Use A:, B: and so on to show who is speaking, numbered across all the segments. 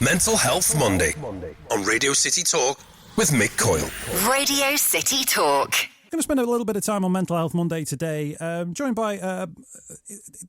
A: Mental Health Monday on Radio City Talk with Mick Coyle.
B: Radio City Talk.
C: Going to spend a little bit of time on Mental Health Monday today, joined by,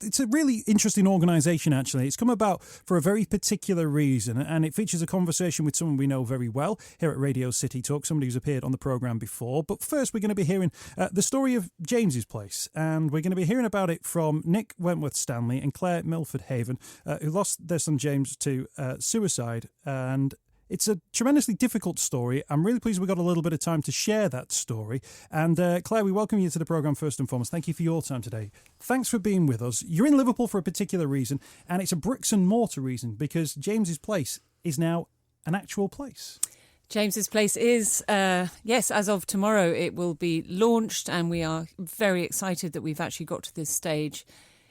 C: it's a really interesting organisation actually. It's come about for a very particular reason, and it features a conversation with someone we know very well here at Radio City Talk, somebody who's appeared on the programme before. But first we're going to be hearing the story of James's Place, and we're going to be hearing about it from Nick Wentworth Stanley and Claire Milford-Haven, who lost their son James to suicide. And it's a tremendously difficult story. I'm really pleased we got a little bit of time to share that story. And Claire, we welcome you to the programme first and foremost. Thank you for your time today. Thanks for being with us. You're in Liverpool for a particular reason, and it's a bricks and mortar reason, because James's Place is now an actual place.
D: James's Place is, yes, as of tomorrow, it will be launched, and we are very excited that we've actually got to this stage.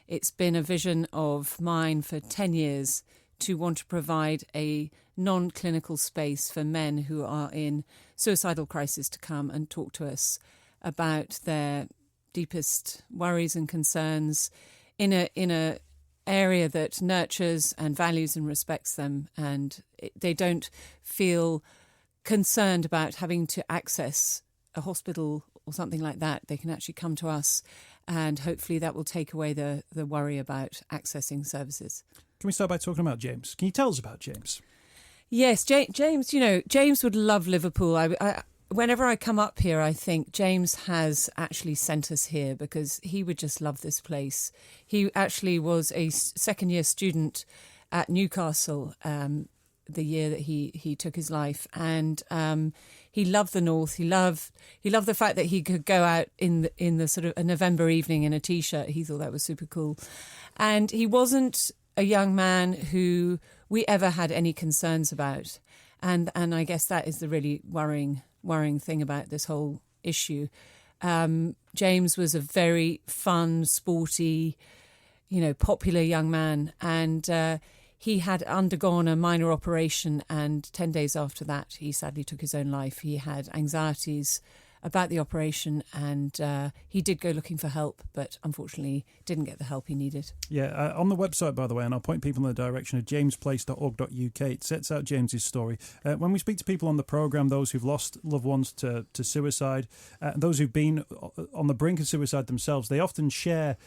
D: It's been a vision of mine for 10 years to want to provide a non-clinical space for men who are in suicidal crisis to come and talk to us about their deepest worries and concerns in a area that nurtures and values and respects them, and they don't feel concerned about having to access a hospital or something like that. They can actually come to us, and hopefully that will take away the worry about accessing services.
C: Can we start by talking about James? Can you tell us about James?
D: Yes, James, James would love Liverpool. Whenever I come up here, I think James has actually sent us here because he would just love this place. He actually was a second-year student at Newcastle the year that he took his life, and he loved the north. He loved the fact that he could go out in the sort of a November evening in a t-shirt. He thought that was super cool, and he wasn't a young man who we ever had any concerns about, and I guess that is the really worrying thing about this whole issue. James was a very fun, sporty, popular young man, and he had undergone a minor operation, and 10 days after that, he sadly took his own life. He had anxieties about the operation, and he did go looking for help, but unfortunately didn't get the help he needed. Yeah,
C: on the website, by the way, and I'll point people in the direction of jamesplace.org.uk, it sets out James's story. When we speak to people on the programme, those who've lost loved ones to suicide, those who've been on the brink of suicide themselves, they often share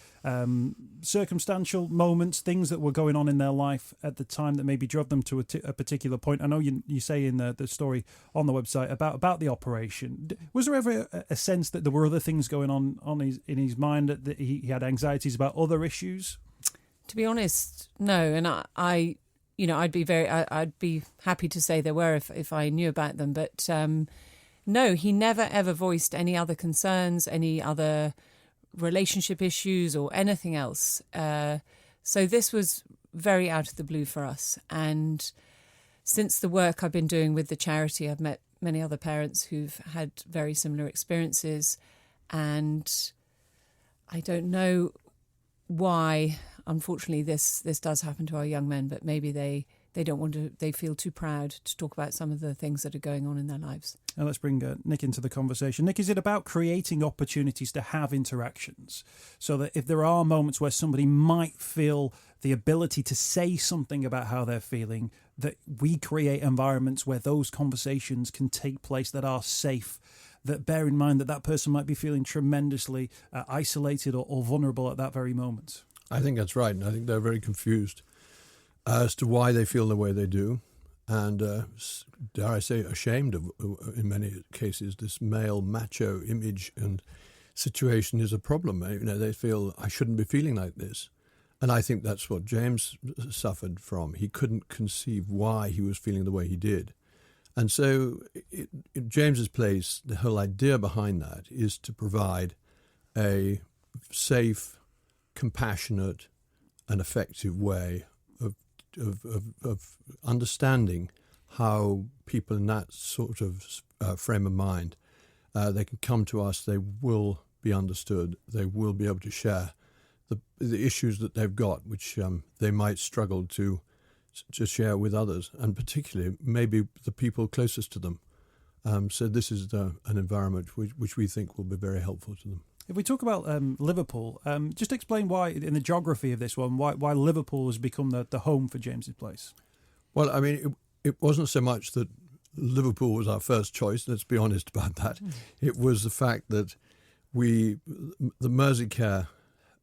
C: circumstantial moments, things that were going on in their life at the time that maybe drove them to a particular point. I know you say in the story on the website about the operation. Was there ever a sense that there were other things going on in his mind, that he had anxieties about other issues?
D: To be honest, no. And I'd be happy to say there were if I knew about them. But no, he never ever voiced any other concerns, any other relationship issues or anything else. So this was very out of the blue for us. And since the work I've been doing with the charity, I've met many other parents who've had very similar experiences, and I don't know why, unfortunately, this does happen to our young men, but maybe they don't want to, they feel too proud to talk about some of the things that are going on in their lives.
C: Now let's bring Nick into the conversation. Nick, is it about creating opportunities to have interactions so that if there are moments where somebody might feel the ability to say something about how they're feeling, that we create environments where those conversations can take place that are safe, that bear in mind that person might be feeling tremendously isolated or vulnerable at that very moment?
E: I think that's right, and I think they're very confused as to why they feel the way they do, and dare I say ashamed of, in many cases, this male macho image and situation is a problem. They feel, I shouldn't be feeling like this. And I think that's what James suffered from. He couldn't conceive why he was feeling the way he did. And so James's Place, the whole idea behind that is to provide a safe, compassionate and effective way of understanding how people in that sort of frame of mind, they can come to us, they will be understood, they will be able to share the issues that they've got, which they might struggle to share with others, and particularly maybe the people closest to them. So this is an environment which we think will be very helpful to them.
C: If we talk about Liverpool, just explain why, in the geography of this one, why Liverpool has become the home for James's Place.
E: Well, I mean, it wasn't so much that Liverpool was our first choice. Let's be honest about that. It was the fact that the Merseycare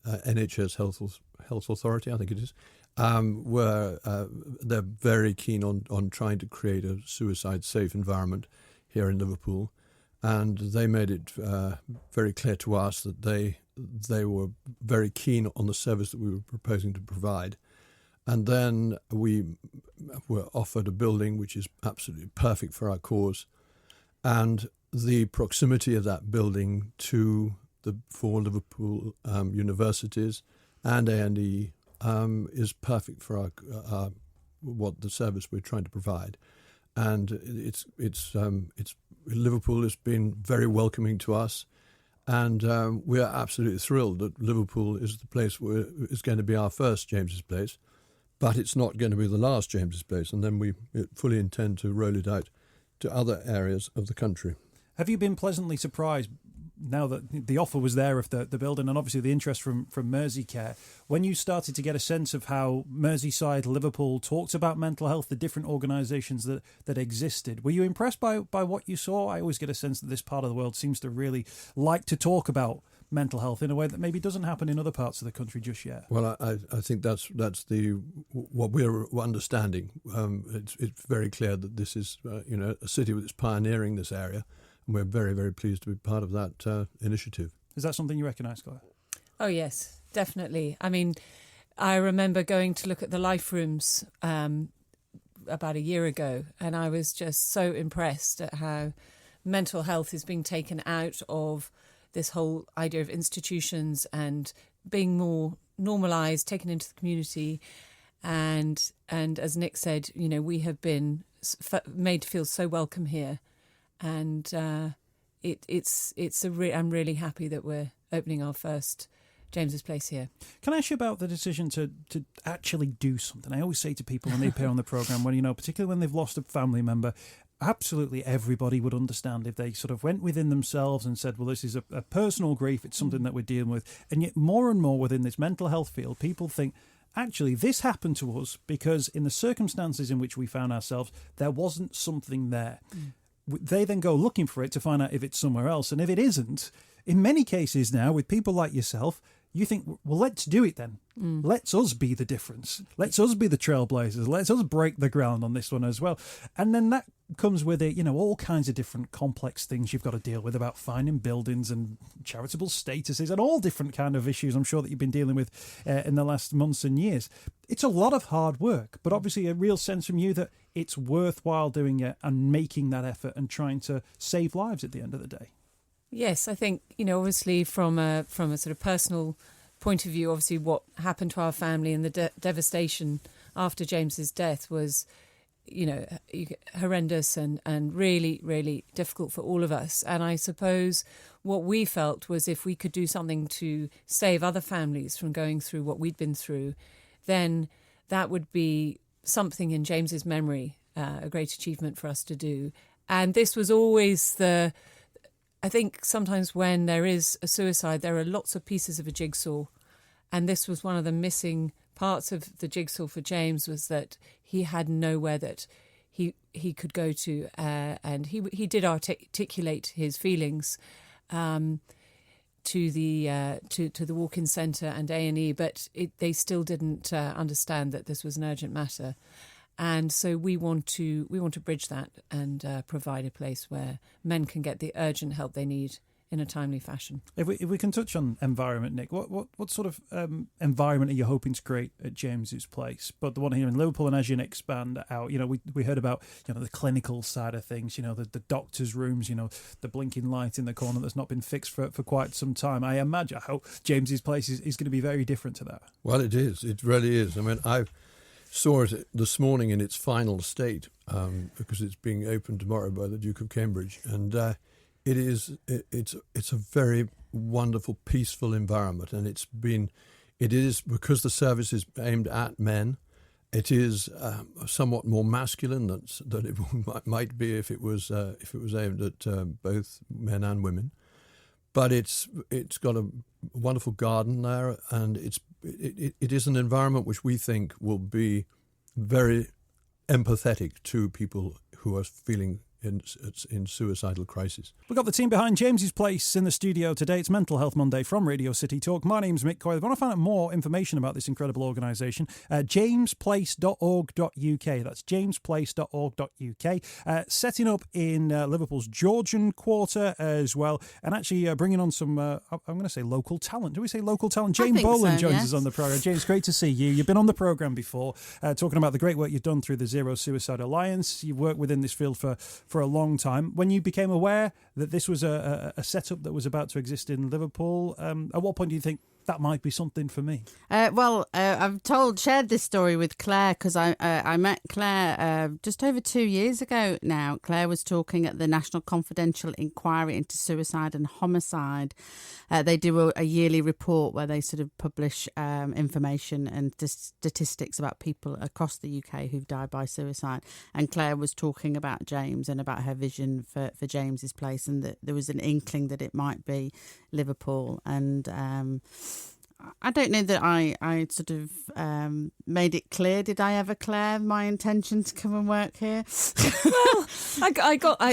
E: NHS Health Authority, I think it is, they're very keen on trying to create a suicide-safe environment here in Liverpool, and they made it very clear to us that they were very keen on the service that we were proposing to provide. And then we were offered a building which is absolutely perfect for our cause, and the proximity of that building to the four Liverpool universities and A&E is perfect for our what the service we're trying to provide. And it's Liverpool has been very welcoming to us, and we are absolutely thrilled that Liverpool is the place where is going to be our first James's Place. But it's not going to be the last James's Place, and then we fully intend to roll it out to other areas of the country.
C: Have you been pleasantly surprised now that the offer was there of the building, and obviously the interest from Merseycare, when you started to get a sense of how Merseyside, Liverpool talks about mental health, the different organisations that existed? Were you impressed by what you saw? I always get a sense that this part of the world seems to really like to talk about mental health in a way that maybe doesn't happen in other parts of the country just yet.
E: Well, I think that's what we're understanding. It's very clear that this is a city that's pioneering this area, and we're very, very pleased to be part of that initiative.
C: Is that something you recognise, Claire?
D: Oh yes, definitely. I mean, I remember going to look at the life rooms about a year ago, and I was just so impressed at how mental health is being taken out of this whole idea of institutions and being more normalised, taken into the community. And as Nick said, we have been made to feel so welcome here. And I'm really happy that we're opening our first James's Place here.
C: Can I ask you about the decision to actually do something? I always say to people when they appear on the programme, particularly when they've lost a family member, absolutely everybody would understand if they sort of went within themselves and said, well, this is a personal grief, it's something that we're dealing with. And yet more and more within this mental health field, people think, actually, this happened to us because in the circumstances in which we found ourselves, there wasn't something there. They then go looking for it to find out if it's somewhere else. And if it isn't, in many cases now, with people like yourself, you think, well, let's do it then. Let's us be the difference. Let's us be the trailblazers. Let's us break the ground on this one as well. And then that comes with it, all kinds of different complex things you've got to deal with about finding buildings and charitable statuses and all different kind of issues I'm sure that you've been dealing with in the last months and years. It's a lot of hard work, but obviously a real sense from you that it's worthwhile doing it and making that effort and trying to save lives at the end of the day.
D: Yes, I think, obviously from a sort of personal point of view, obviously what happened to our family and the devastation after James's death was, horrendous and really, really difficult for all of us. And I suppose what we felt was if we could do something to save other families from going through what we'd been through, then that would be something in James's memory, a great achievement for us to do. And this was always I think sometimes when there is a suicide, there are lots of pieces of a jigsaw. And this was one of the missing parts of the jigsaw for James, was that he had nowhere that he could go to. And he did articulate his feelings to the walk-in centre and A&E, but they still didn't understand that this was an urgent matter. And so we want to bridge that and provide a place where men can get the urgent help they need in a timely fashion. If
C: we can touch on environment, Nick, what sort of environment are you hoping to create at James's Place? But the one here in Liverpool, and as you expand out, we heard about the clinical side of things, the doctor's rooms, the blinking light in the corner that's not been fixed for quite some time. I imagine how James's Place is going to be very different to that.
E: Well, it is. It really is. I mean, I saw it this morning in its final state because it's being opened tomorrow by the Duke of Cambridge, and it's a very wonderful, peaceful environment, and it is because the service is aimed at men. It is somewhat more masculine than it might be if it was aimed at both men and women. But it's got a wonderful garden there, and it is an environment which we think will be very empathetic to people who are feeling in suicidal crisis.
C: We've got the team behind James's Place in the studio today. It's Mental Health Monday from Radio City Talk. My name's Mick Coyle. If you want to find out more information about this incredible organisation, jamesplace.org.uk. That's jamesplace.org.uk. Setting up in Liverpool's Georgian Quarter as well, and actually bringing on some, I'm going to say local talent. Do we say local talent? Jane Boland joins us on the programme. James, great to see you. You've been on the programme before, talking about the great work you've done through the Zero Suicide Alliance. You've worked within this field for a long time. When you became aware that this was a setup that was about to exist in Liverpool, at what point do you think that might be something for me?
F: I've shared this story with Claire because I met Claire just over 2 years ago now. Claire was talking at the National Confidential Inquiry into Suicide and Homicide. They do a yearly report where they sort of publish information and statistics about people across the UK who've died by suicide. And Claire was talking about James and about her vision for James's Place, and that there was an inkling that it might be Liverpool. And I don't know that I sort of made it clear. Did I ever, Claire, my intention to come and work here?
D: Well, I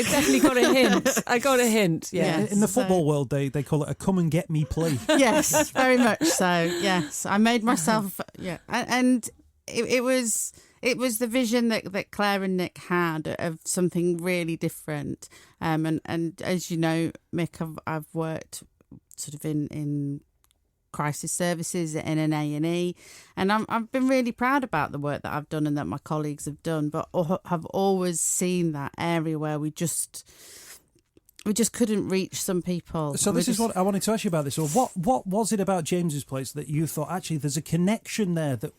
D: definitely got a hint. I got a hint. Yeah.
F: Yes,
C: In the football world, they call it a come and get me plea.
F: Yes, very much so. Yes, I made myself. Yeah, and it was the vision that Claire and Nick had of something really different. And as you know, Mick, I've worked sort of in crisis services in an A&E, and I've been really proud about the work that I've done and that my colleagues have done, but have always seen that area where we just couldn't reach some people.
C: So this is what I wanted to ask you about this. Or what was it about James's Place that you thought, actually, there's a connection there that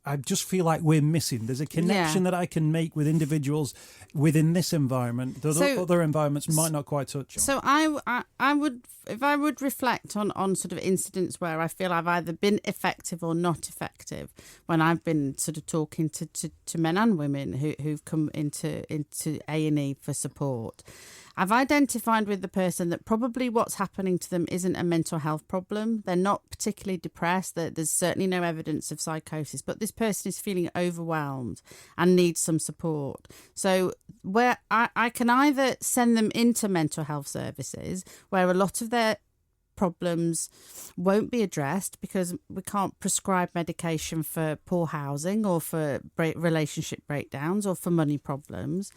C: I just feel like we're missing? There's a connection that I can make with individuals within this environment that other environments might not quite touch on.
F: So I would, if I would reflect on sort of incidents where I feel I've either been effective or not effective, when I've been sort of talking to men and women who've come into A&E for support, I've identified with the person that probably what's happening to them isn't a mental health problem. They're not particularly depressed. There's certainly no evidence of psychosis, but this person is feeling overwhelmed and needs some support. So where I can either send them into mental health services where a lot of their problems won't be addressed because we can't prescribe medication for poor housing or for relationship breakdowns or for money problems,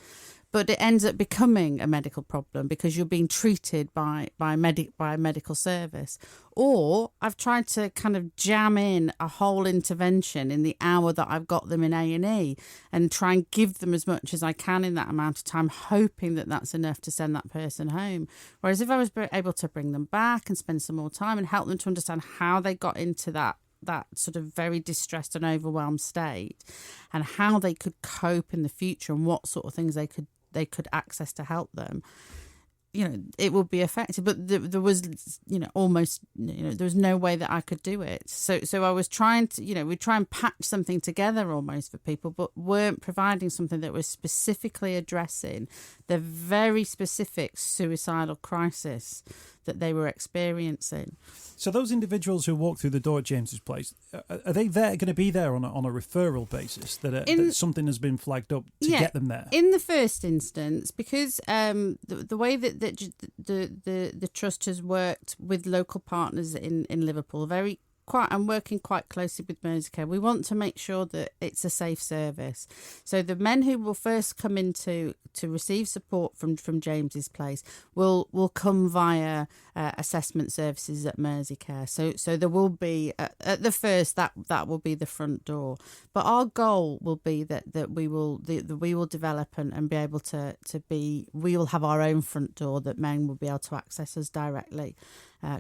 F: but it ends up becoming a medical problem because you're being treated by a medical service. Or I've tried to kind of jam in a whole intervention in the hour that I've got them in A&E and try and give them as much as I can in that amount of time, hoping that that's enough to send that person home. Whereas if I was able to bring them back and spend some more time and help them to understand how they got into that sort of very distressed and overwhelmed state and how they could cope in the future and what sort of things they could access to help them, it would be effective. But there was, almost, there was no way that I could do it. So I was trying to, we try and patch something together almost for people, but weren't providing something that was specifically addressing the very specific suicidal crisis that they were experiencing.
C: So those individuals who walk through the door at James's Place, are they going to be there on a referral basis, that something has been flagged up to get them there? In
F: the first instance, because the way that the Trust has worked with local partners in Liverpool, and working quite closely with Merseycare, we want to make sure that it's a safe service. So the men who will first come in to receive support from James's Place will come via assessment services at Merseycare. So there will be at the first that will be the front door. But our goal will be that we will develop and be able to be. We will have our own front door that men will be able to access us directly.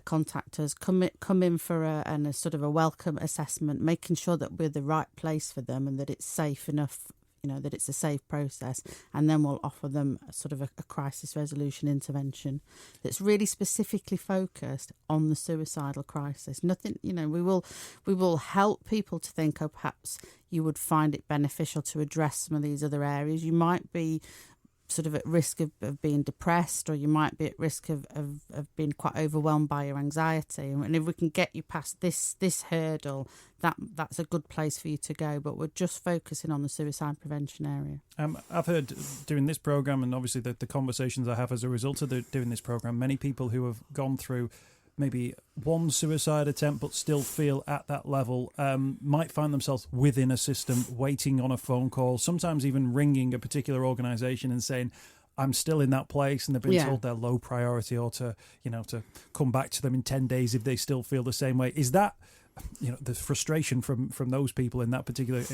F: Contact us, come in for a sort of a welcome assessment, making sure that we're the right place for them and that it's safe enough, that it's a safe process, and then we'll offer them sort of a crisis resolution intervention that's really specifically focused on the suicidal crisis. Nothing, we will help people to think, perhaps you would find it beneficial to address some of these other areas. You might be sort of at risk of being depressed, or you might be at risk of being quite overwhelmed by your anxiety. And if we can get you past this hurdle, that's a good place for you to go. But we're just focusing on the suicide prevention area.
C: I've heard during this programme, and obviously the conversations I have as a result of doing this programme, many people who have gone through maybe one suicide attempt but still feel at that level might find themselves within a system, waiting on a phone call, sometimes even ringing a particular organisation and saying, I'm still in that place, and they've been told they're low priority, or to come back to them in 10 days if they still feel the same way. Is that, the frustration from those people in that particular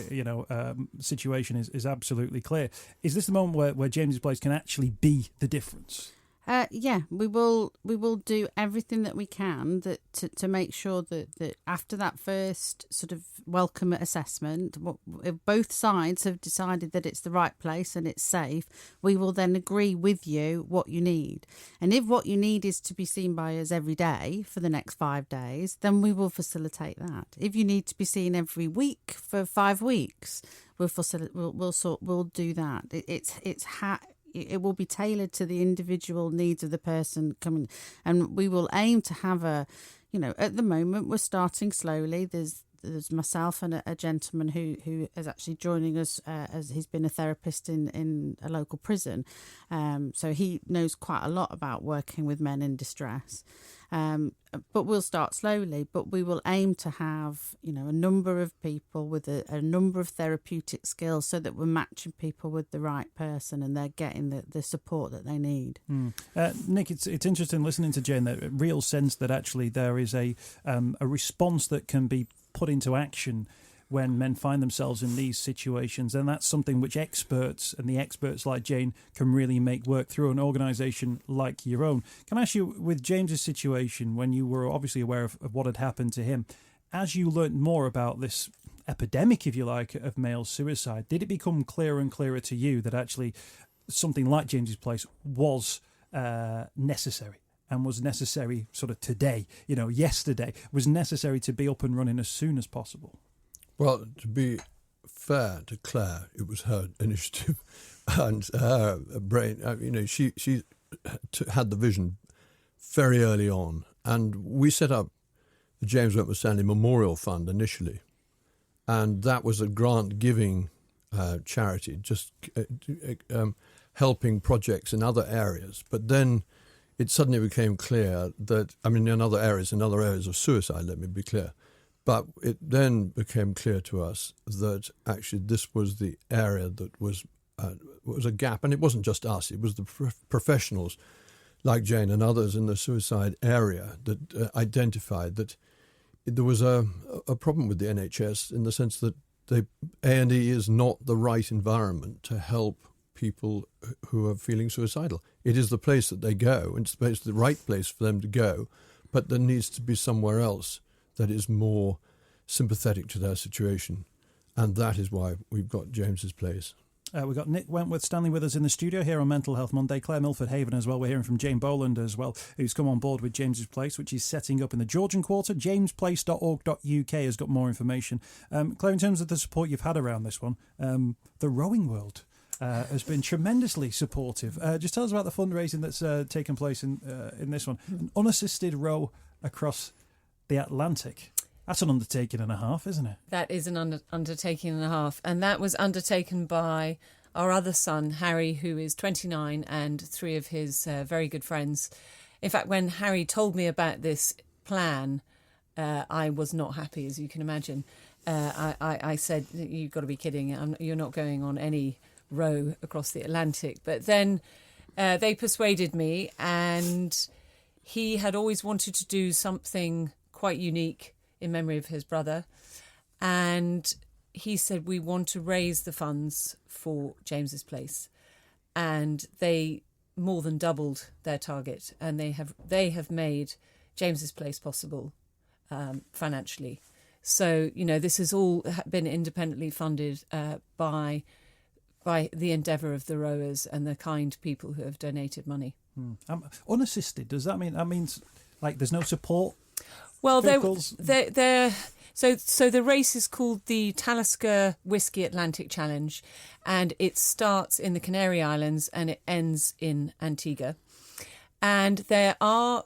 C: situation is absolutely clear. Is this the moment where James's Place can actually be the difference?
F: We will do everything that we can to make sure that after that first sort of welcome assessment, if both sides have decided that it's the right place and it's safe, we will then agree with you what you need. And if what you need is to be seen by us every day for the next 5 days, then we will facilitate that. If you need to be seen every week for 5 weeks, we'll do that. It will be tailored to the individual needs of the person coming, and we will aim to have at the moment we're starting slowly. There's myself and a gentleman who is actually joining us as he's been a therapist in a local prison, so he knows quite a lot about working with men in distress. But we'll start slowly, but we will aim to have, a number of people with a number of therapeutic skills, so that we're matching people with the right person and they're getting the support that they need.
C: Nick, it's interesting listening to Jane, that real sense that actually there is a response that can be put into action when men find themselves in these situations, and that's something which experts, and the experts like Jane, can really make work through an organisation like your own. Can I ask you, with James's situation, when you were obviously aware of what had happened to him, as you learnt more about this epidemic, if you like, of male suicide, did it become clearer and clearer to you that actually something like James's Place was necessary? And was necessary sort of today, yesterday, was necessary to be up and running as soon as possible?
E: Well, to be fair to Claire, it was her initiative and her brain. She had the vision very early on, and we set up the James Wentworth Stanley Memorial Fund initially, and that was a grant-giving charity, just helping projects in other areas. But then it suddenly became clear that, in other areas of suicide, let me be clear. But it then became clear to us that actually this was the area that was a gap. And it wasn't just us, it was the professionals like Jane and others in the suicide area that identified that there was a problem with the NHS, in the sense that A&E is not the right environment to help people who are feeling suicidal. It is the place that they go, and it's the right place for them to go, but there needs to be somewhere else that is more sympathetic to their situation. And that is why we've got James's Place.
C: We've got Nick Wentworth Stanley with us in the studio here on Mental Health Monday. Claire Milford-Haven as well. We're hearing from Jane Boland as well, who's come on board with James's Place, which is setting up in the Georgian Quarter. jamesplace.org.uk has got more information. Claire, in terms of the support you've had around this one, the rowing world has been tremendously supportive. Just tell us about the fundraising that's taken place in this one. An unassisted row across the Atlantic. That's an undertaking and a half, isn't it?
D: That is an undertaking and a half. And that was undertaken by our other son, Harry, who is 29, and 3 of his very good friends. In fact, when Harry told me about this plan, I was not happy, as you can imagine. I said, you've got to be kidding. You're not going on any row across the Atlantic. But then they persuaded me, and he had always wanted to do something quite unique in memory of his brother, and he said, we want to raise the funds for James's Place, and they more than doubled their target, and they have made James's Place possible financially. So this has all been independently funded by the endeavour of the rowers and the kind people who have donated money.
C: Unassisted, does that mean, like there's no support?
D: Well, they're So the race is called the Talisker Whisky Atlantic Challenge, and it starts in the Canary Islands and it ends in Antigua. And there are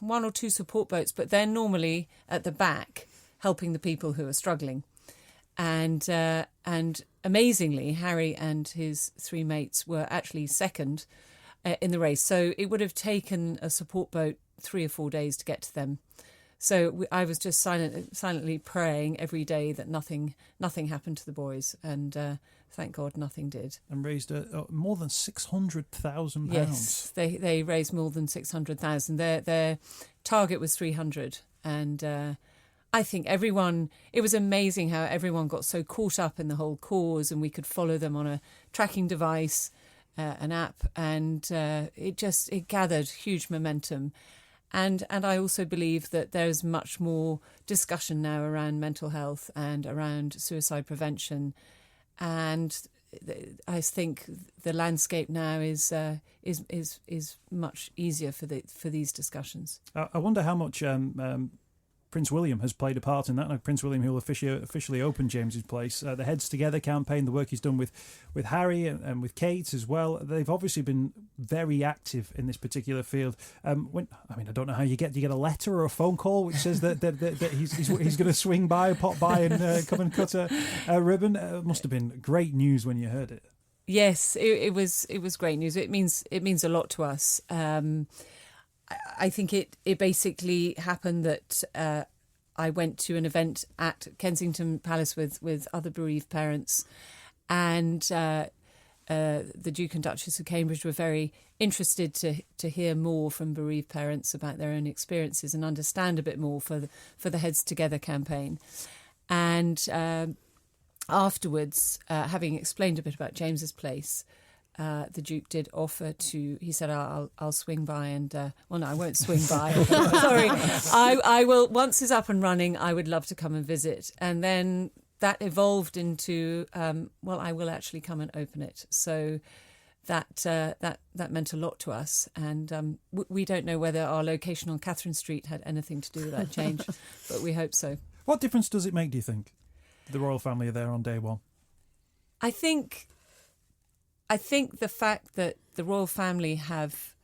D: one or two support boats, but they're normally at the back helping the people who are struggling. And amazingly, Harry and his three mates were actually second in the race. So it would have taken a support boat 3 or 4 days to get to them. So I was just silently praying every day that nothing happened to the boys, and thank God nothing did.
C: And raised more than £600,000.
D: Yes, they raised more than 600,000. Their target was 300, and I think it was amazing how everyone got so caught up in the whole cause, and we could follow them on a tracking device, an app, and it gathered huge momentum. And I also believe that there's much more discussion now around mental health and around suicide prevention. And I think the landscape now is much easier for these discussions.
C: I wonder how much Prince William has played a part in that. Now, Prince William, who will officially open James's Place, the Heads Together campaign, the work he's done with Harry and with Kate as well. They've obviously been very active in this particular field. I don't know how you get a letter or a phone call which says that he's going to swing by, pop by, and come and cut a ribbon. It must have been great news when you heard it.
D: Yes, it was great news. It means a lot to us. I think it basically happened that I went to an event at Kensington Palace with other bereaved parents, and the Duke and Duchess of Cambridge were very interested to hear more from bereaved parents about their own experiences and understand a bit more for the Heads Together campaign. And afterwards, having explained a bit about James's Place, the Duke did offer he said, I'll swing by and, well, no, I won't swing by. Sorry. I will, once it's up and running, I would love to come and visit. And then that evolved into, I will actually come and open it. So that meant a lot to us. And we don't know whether our location on Catherine Street had anything to do with that change, but we hope so.
C: What difference does it make, do you think? The royal family are there on day one.
D: I think the fact that the royal family have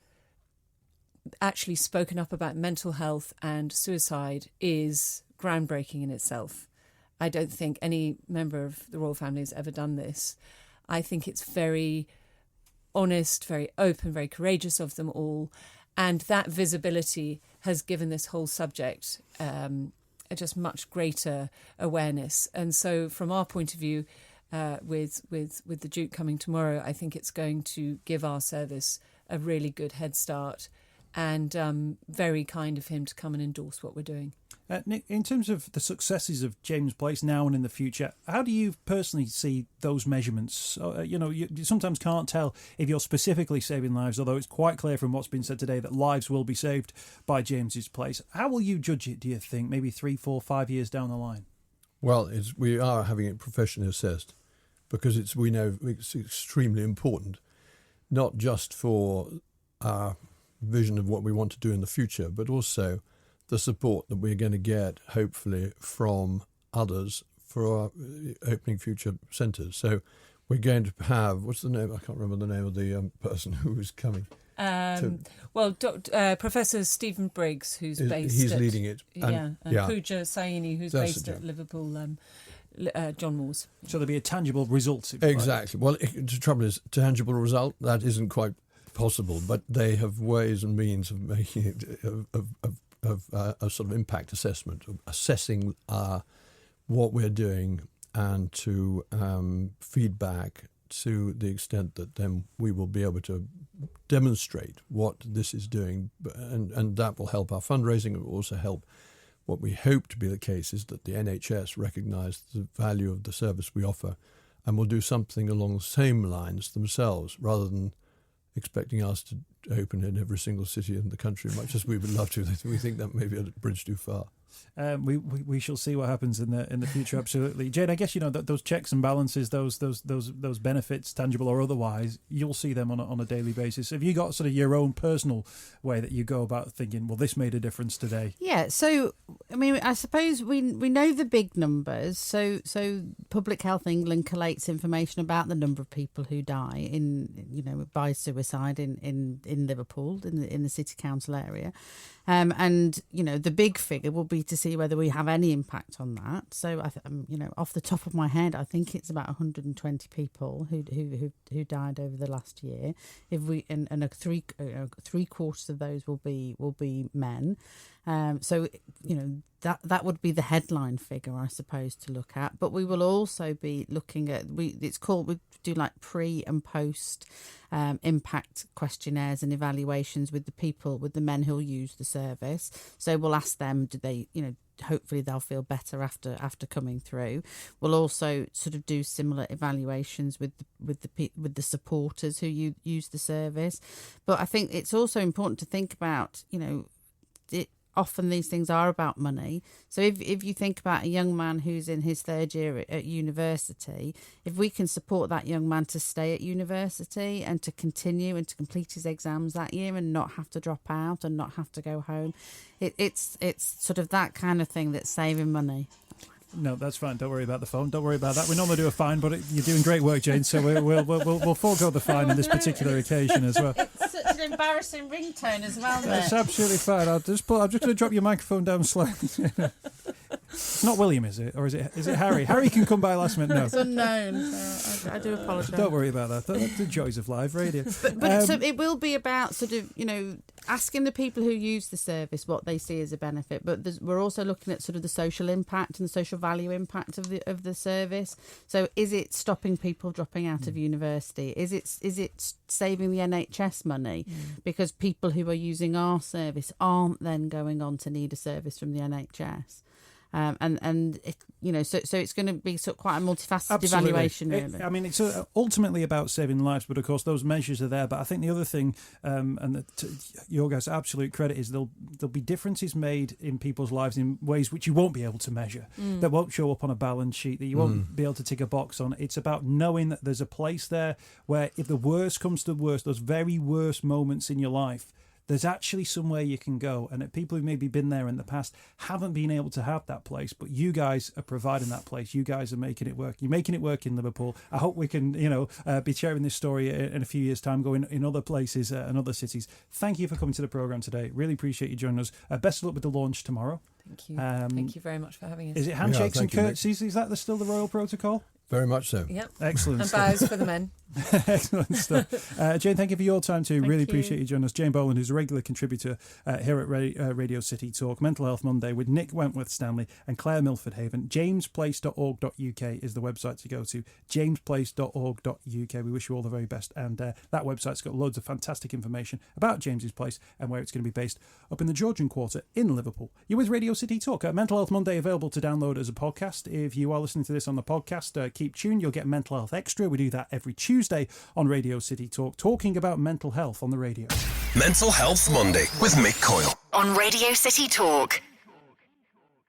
D: actually spoken up about mental health and suicide is groundbreaking in itself. I don't think any member of the royal family has ever done this. I think it's very honest, very open, very courageous of them all. And that visibility has given this whole subject just much greater awareness. And so from our point of view, with the Duke coming tomorrow, I think it's going to give our service a really good head start, and very kind of him to come and endorse what we're doing.
C: Nick, in terms of the successes of James Place now and in the future, how do you personally see those measurements? You sometimes can't tell if you're specifically saving lives, although it's quite clear from what's been said today that lives will be saved by James's Place. How will you judge it, do you think, maybe 3, 4, 5 years down the line?
E: Well, we are having it professionally assessed, because we know it's extremely important, not just for our vision of what we want to do in the future, but also the support that we're going to get, hopefully, from others for our opening future centres. So we're going to have, what's the name? I can't remember the name of the person who is coming.
D: Professor Stephen Briggs, he's
E: leading it.
D: And Pooja Saini, who's based at Liverpool, John Moore's.
C: So there'll be a tangible result.
E: Exactly. Well, the trouble is, tangible result, that isn't quite possible, but they have ways and means of making it a sort of impact assessment, of assessing what we're doing, and to feedback to the extent that then we will be able to demonstrate what this is doing, and that will help our fundraising. It will also help. What we hope to be the case is that the NHS recognise the value of the service we offer and will do something along the same lines themselves, rather than expecting us to open in every single city in the country, much as we would love to. We think that may be a bridge too far.
C: We shall see what happens in the future. Absolutely, Jane. I guess those checks and balances, those benefits, tangible or otherwise, you'll see them on a daily basis. Have you got sort of your own personal way that you go about thinking, well, this made a difference today?
F: Yeah. So I mean, I suppose we know the big numbers. So Public Health England collates information about the number of people who die by suicide in Liverpool in the city council area. And the big figure will be to see whether we have any impact on that. So off the top of my head, I think it's about 120 people who died over the last year. If we and three quarters of those will be men. So that would be the headline figure, I suppose, to look at. But we will also be looking at we do like pre and post impact questionnaires and evaluations with the men who'll use the service. So we'll ask them, do they, hopefully they'll feel better after coming through. We'll also sort of do similar evaluations with the supporters who use the service. But I think it's also important to think about, often these things are about money. So if you think about a young man who's in his third year at university, if we can support that young man to stay at university and to continue and to complete his exams that year and not have to drop out and not have to go home, it's sort of that kind of thing that's saving money.
C: No, that's fine. Don't worry about the phone. Don't worry about that. We normally do a fine, but you're doing great work, Jane. So we'll forego the fine on this particular occasion as well.
F: It's such an embarrassing ringtone as well.
C: That's absolutely fine. I'm just going to drop your microphone down slightly. It's not William, is it? Or is it Harry? Harry can come by last minute. No.
F: It's unknown, so I do apologise.
C: Don't worry about that. That's the joys of live radio.
F: But so it will be about sort of, asking the people who use the service what they see as a benefit. But we're also looking at sort of the social impact and the social value impact of the service. So is it stopping people dropping out of university? Is it saving the NHS money? Because people who are using our service aren't then going on to need a service from the NHS. So it's going to be quite a multifaceted evaluation. Really.
C: It's ultimately about saving lives, but of course those measures are there. But I think the other thing, your guys' absolute credit is there'll be differences made in people's lives in ways which you won't be able to measure, that won't show up on a balance sheet, that you won't be able to tick a box on. It's about knowing that there's a place there where if the worst comes to the worst, those very worst moments in your life, there's actually somewhere you can go, and that people who've maybe been there in the past haven't been able to have that place, but you guys are providing that place. You guys are making it work. You're making it work in Liverpool. I hope we can, be sharing this story in a few years' time, going in other places and other cities. Thank you for coming to the programme today. Really appreciate you joining us. Best of luck with the launch tomorrow.
D: Thank you. Thank you very much for having us.
C: Is it handshakes and curtsies? Is that still the royal protocol?
E: Very much so.
D: Yep.
C: Excellent.
D: And bows for the men.
C: Excellent stuff. Jane, thank you for your time too. Really appreciate you joining us. Jane Boland, who's a regular contributor here at Radio City Talk. Mental Health Monday with Nick Wentworth Stanley and Claire Milford-Haven. jamesplace.org.uk is the website to go to. jamesplace.org.uk. We wish you all the very best. And that website's got loads of fantastic information about James's Place and where it's going to be based up in the Georgian Quarter in Liverpool. You're with Radio City Talk. Mental Health Monday available to download as a podcast. If you are listening to this on the podcast, keep tuned. You'll get Mental Health Extra. We do that every Tuesday on Radio City Talk, talking about mental health on the radio.
A: Mental Health Monday with Mick Coyle
B: on Radio City Talk.